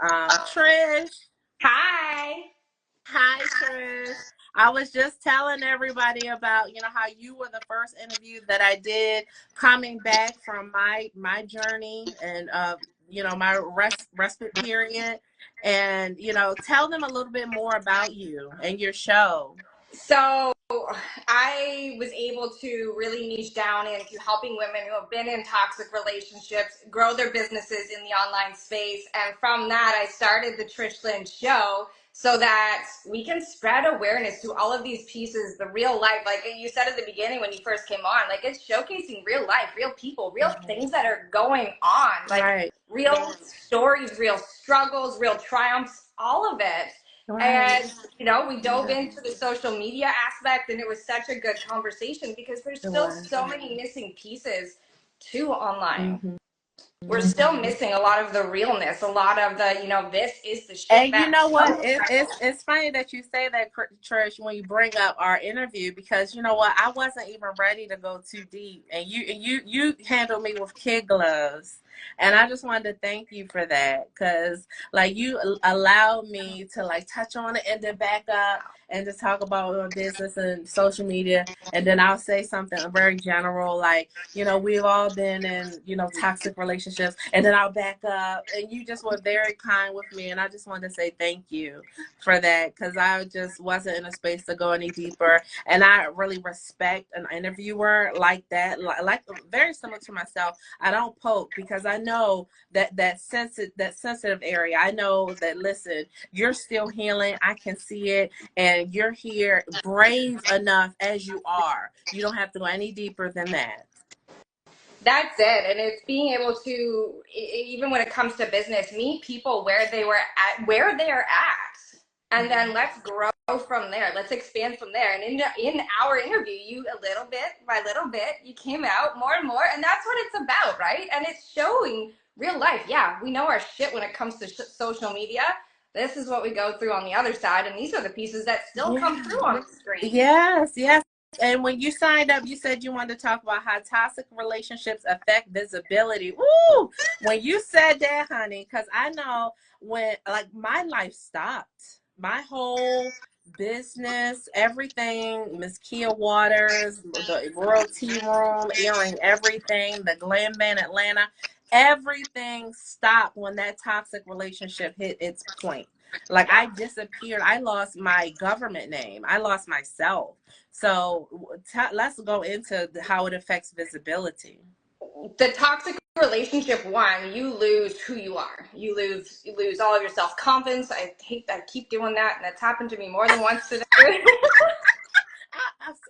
Trish. Hi. Hi, Trish. I was just telling everybody about, how you were the first interview that I did coming back from my journey and my respite period. And, tell them a little bit more about you and your show. So I was able to really niche down into helping women who have been in toxic relationships grow their businesses in the online space. And from that, I started the Trish Lynn show so that we can spread awareness to all of these pieces, the real life. Like you said at the beginning when you first came on, like it's showcasing real life, real people, real things that are going on, like Right. real stories, real struggles, real triumphs, all of it. Right. And, we dove into the social media aspect, and it was such a good conversation because there's It still was. so many missing pieces to online. Mm-hmm. We're still missing a lot of the realness, a lot of the, this is the shit And you that know what? shows. It's funny that you say that, Trish, when you bring up our interview, because you know what? I wasn't even ready to go too deep, and you handled me with kid gloves, and I just wanted to thank you for that, because like you allowed me to like touch on it and then back up and just talk about my business and social media, and then I'll say something very general like, we've all been in, toxic relationships. And then I'll back up. And you just were very kind with me. And I just wanted to say thank you for that, because I just wasn't in a space to go any deeper. And I really respect an interviewer like that, like very similar to myself. I don't poke because I know that sensitive area. I know that, listen, you're still healing. I can see it. And you're here brave enough as you are. You don't have to go any deeper than that. That's it. And it's being able to, even when it comes to business, meet people where they're at. And then let's grow from there. Let's expand from there. And in our interview, you little bit by little bit, you came out more and more. And that's what it's about, right? And it's showing real life. Yeah, we know our shit when it comes to social media. This is what we go through on the other side. And these are the pieces that still come through on the screen. Yes, yes. And when you signed up, you said you wanted to talk about how toxic relationships affect visibility. Ooh, when you said that, honey, because I know when like my life stopped, my whole business, everything, Mzz Kia Waters, the Royal Tea Room, airing everything, the Glam Band Atlanta, everything stopped when that toxic relationship hit its point. Like I disappeared. I lost my government name. I lost myself. So let's go into how it affects visibility. The toxic relationship, one, you lose who you are. You lose all of your self-confidence. I hate that I keep doing that, and that's happened to me more than once today.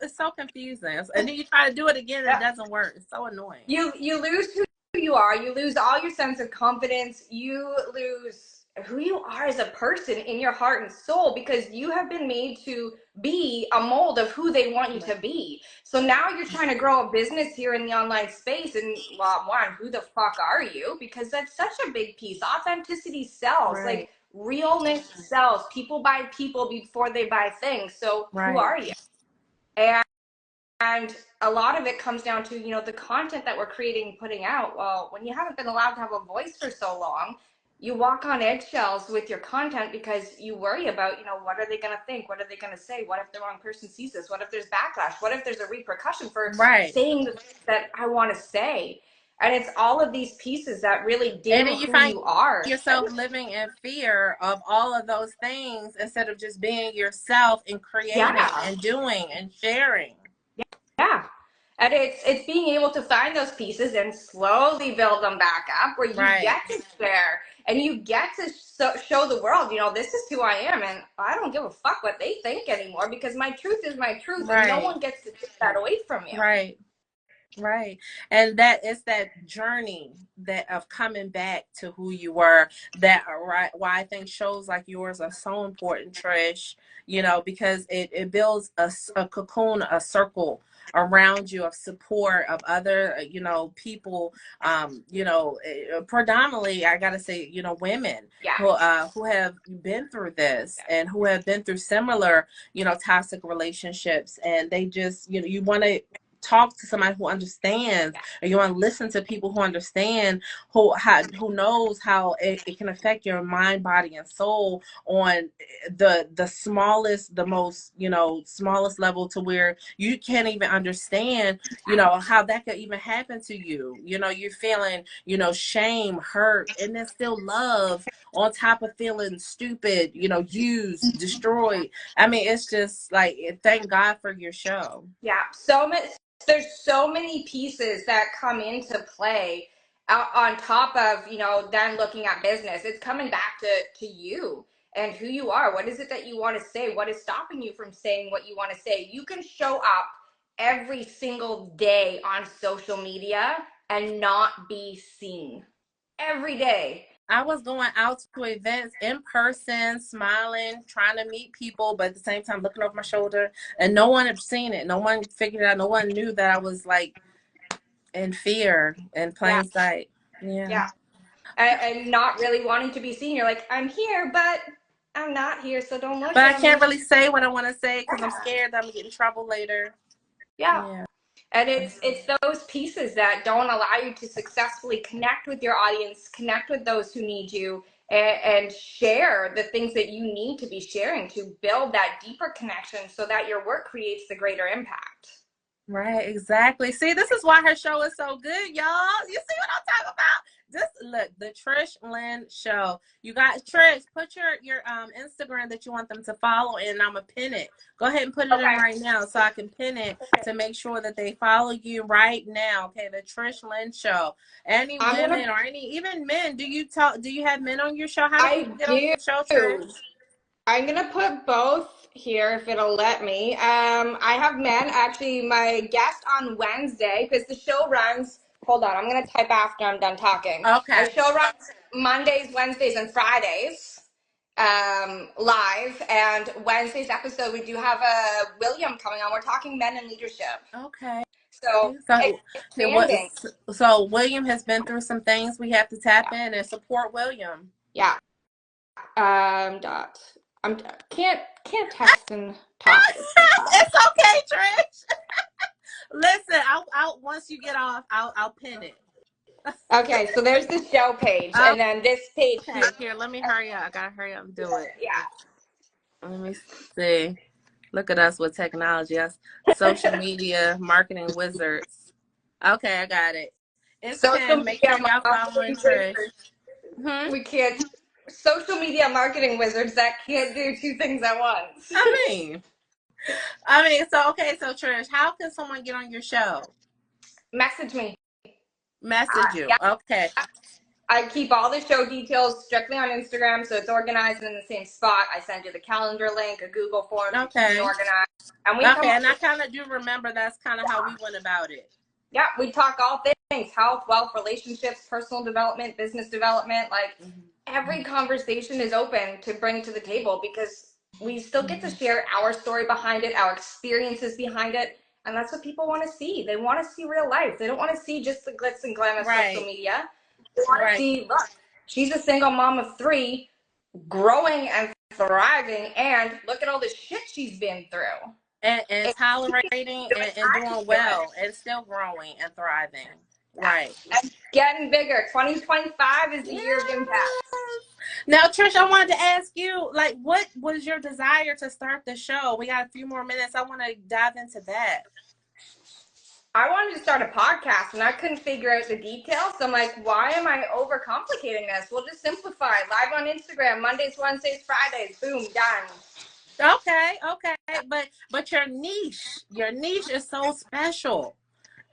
It's so confusing. And then you try to do it again and it doesn't work. It's so annoying. You lose who you are. You lose all your sense of confidence. You lose who you are as a person in your heart and soul, because you have been made to be a mold of who they want you to be. So now you're trying to grow a business here in the online space, and well, one, who the fuck are you? Because that's such a big piece. Authenticity sells. Right. Like realness sells. People buy people before they buy things. So who Right. are you? And a lot of it comes down to, the content that we're creating, putting out. Well, when you haven't been allowed to have a voice for so long, you walk on eggshells with your content because you worry about, what are they going to think? What are they going to say? What if the wrong person sees this? What if there's backlash? What if there's a repercussion for saying the things that I want to say? And it's all of these pieces that really dim And then you who find you are. yourself living in fear of all of those things instead of just being yourself and creating and doing and sharing. Yeah. And it's being able to find those pieces and slowly build them back up where you get to share and you get to show the world, this is who I am, and I don't give a fuck what they think anymore, because my truth is my truth, and no one gets to take that away from you. Right. And that is that journey of coming back to who you were, why I think shows like yours are so important, Trish, because it builds a cocoon, a circle around you of support of other, people, predominantly, I gotta say, women who have been through this and who have been through similar, toxic relationships. And they just, you want to talk to somebody who understands, or you want to listen to people who understand, who knows how it can affect your mind, body, and soul on the smallest, the most, smallest level, to where you can't even understand, how that could even happen to you. You're feeling, shame, hurt, and then still love on top of feeling stupid, used, destroyed. I mean, it's just like, thank God for your show. Yeah, there's so many pieces that come into play on top of, then looking at business. It's coming back to you and who you are. What is it that you want to say? What is stopping you from saying what you want to say? You can show up every single day on social media and not be seen every day. I was going out to events in person, smiling, trying to meet people, but at the same time looking over my shoulder, and no one had seen it. No one figured it out. No one knew that I was like in fear, in Yeah. plain sight. Yeah. Yeah. And not really wanting to be seen. You're like, I'm here, but I'm not here, so don't look But I at can't me. really say what I want to say because I'm Yeah. scared that I'm gonna get in trouble later. Yeah. Yeah. And it's those pieces that don't allow you to successfully connect with your audience, connect with those who need you, and share the things that you need to be sharing to build that deeper connection so that your work creates the greater impact. Right, exactly. See, this is why her show is so good, y'all. You see what I'm talking about? Look, the Trish Lynn show. You got Trish, put your Instagram that you want them to follow, and I'm gonna pin it. Go ahead and put it in Okay. right now so I can pin it to make sure that they follow you right now. Okay, the Trish Lynn show. Any I'm gonna women or even men? Do you have men on your show? How do I people get on do. your show, Trish? I'm gonna put both here if it'll let me. I have men. Actually, my guest on Wednesday, because the show runs. Hold on, I'm gonna type after I'm done talking. My Okay. show runs Mondays, Wednesdays, and Fridays, live. And Wednesday's episode, we do have a William coming on. We're talking men in leadership. Okay. So So, what? expanding. So William has been through some things. We have to tap in and support William. Yeah. Dot. I'm can't text and talk at the same time. It's okay, Trish. Listen, I'll once you get off, I'll pin it. Okay, so there's the show page, and then this page Okay, here. here, let me hurry up. I gotta hurry up and do it. Yeah. Let me see. Look at us with technology. Us social media marketing wizards. Okay, I got it. It's Social pinned. Make media sure y'all following marketing Trish. wizards. Hmm. We can't. Social media marketing wizards that can't do two things at once. I mean, so okay, so Trish, how can someone get on your show? Message me. Message you. Yeah. Okay. I keep all the show details strictly on Instagram, so it's organized in the same spot. I send you the calendar link, a Google form to keep me Okay. organized, and we come Okay, up and I with, kind of do remember that's kind of how we went about it. yeah, we talk all things: health, wealth, relationships, personal development, business development. Like every conversation is open to bring to the table because we still get to share our story behind it, our experiences behind it, and that's what people want to see. They want to see real life. They don't want to see just the glitz and glam of social Right, media. They want to right. see, look, she's a single mom of 3, growing and thriving, and look at all the shit she's been through. And And tolerating and I can doing do it. well and still growing and thriving. Right. And getting bigger. 2025 is the Yes. year of impact. Now, Trish, I wanted to ask you, like, what was your desire to start the show? We got a few more minutes. I want to dive into that. I wanted to start a podcast and I couldn't figure out the details. So I'm like, why am I overcomplicating this? We'll just simplify. Live on Instagram, Mondays, Wednesdays, Fridays. Boom, done. Okay, okay. But your niche is so special.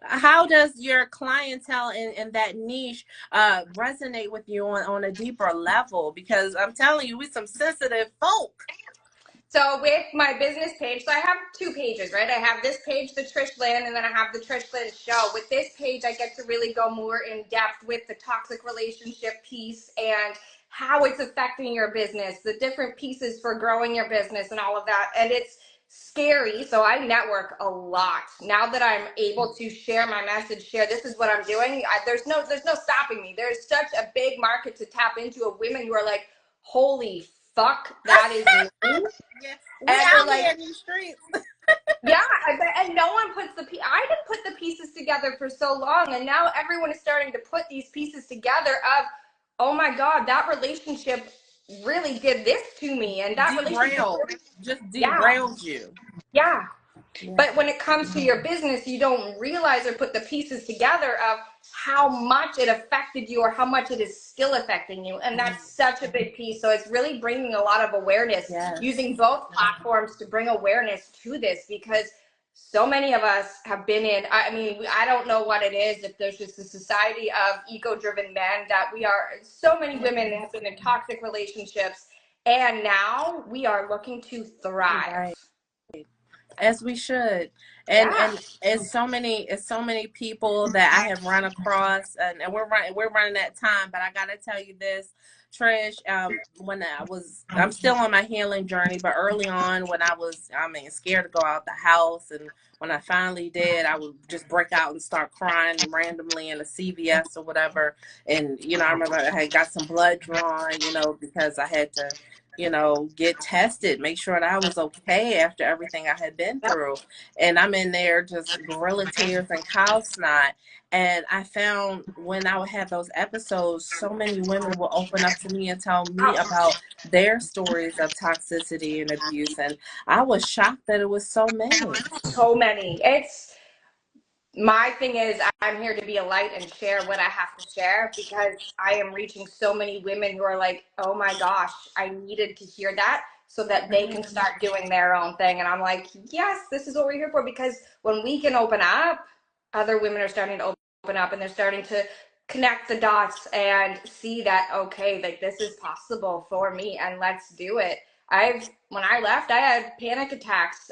How does your clientele in that niche resonate with you on a deeper level? Because I'm telling you, we some sensitive folk. So with my business page, so I have 2 pages, right? I have this page, the Trish Lynn, and then I have the Trish Lynn show. With this page, I get to really go more in depth with the toxic relationship piece and how it's affecting your business, the different pieces for growing your business and all of that. And it's scary. So I network a lot. Now that I'm able to share my message, share this is what I'm doing, there's no stopping me. There's such a big market to tap into of women who are like, holy fuck, that is me. Yeah, we And they're out like, here in these streets. Yeah, and no one puts I didn't put the pieces together for so long, and now everyone is starting to put these pieces together of, oh my God, that relationship really did this to me, and that relationship Derailed, really, just yeah, derailed you. yeah. Yeah. But when it comes to your business, you don't realize or put the pieces together of how much it affected you or how much it is still affecting you. And that's such a big piece. So it's really bringing a lot of awareness, Yes. using both platforms to bring awareness to this, because so many of us have been in, I mean, I don't know what it is, if there's just a society of ego-driven men that we are, so many women have been in toxic relationships, and now we are looking to thrive. Right. As we should. Yeah. And it's so many people that I have run across, and we're running that time, but I gotta tell you this, Trish, when I'm still on my healing journey, but early on when I mean, scared to go out the house, and when I finally did, I would just break out and start crying randomly in a CVS or whatever. And I remember I had got some blood drawn, because I had to get tested, make sure that I was okay after everything I had been Yep. through. And I'm in there just gorilla tears and cow snot. And I found when I would have those episodes, so many women will open up to me and tell me about their stories of toxicity and abuse. And I was shocked that it was so many. So many. It's my thing is, I'm here to be a light and share what I have to share, because I am reaching so many women who are like, oh my gosh, I needed to hear that so that they Right. can start doing their own thing. And I'm like, yes, this is what we're here for, because when we can open up, other women are starting to open up, and they're starting to connect the dots and see that, okay, like this is possible for me, and let's do it. When I left, I had panic attacks.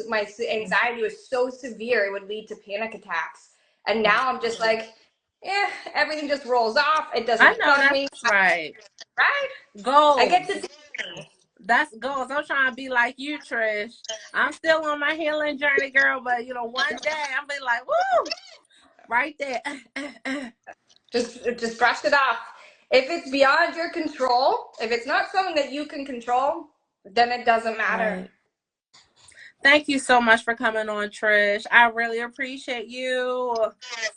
My anxiety was so severe, it would lead to panic attacks. And now I'm just like, everything just rolls off. It I doesn't know bug me, that's right. right? I get Goals. to That's goals. I'm trying to be like you, Trish. I'm still on my healing journey, girl, but one day I'll be like, woo, right there. just brush it off. If it's beyond your control, if it's not something that you can control, then it doesn't matter. Right. Thank you so much for coming on, Trish. I really appreciate you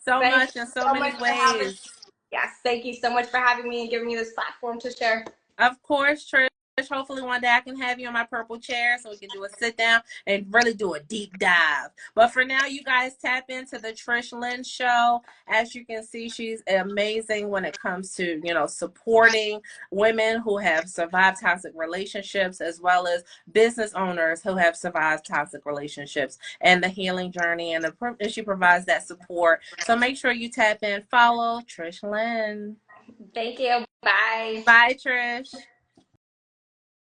so Thank you much in so so much many for having me. ways. Yes, thank you so much for having me and giving me this platform to share. Of course, Trish. Hopefully one day I can have you in my purple chair so we can do a sit down and really do a deep dive. But for now, you guys tap into the Trish Lynn show. As you can see, she's amazing when it comes to, supporting women who have survived toxic relationships, as well as business owners who have survived toxic relationships, and the healing journey. And she provides that support. So make sure you tap in, follow Trish Lynn. Thank you. Bye. Bye, Trish.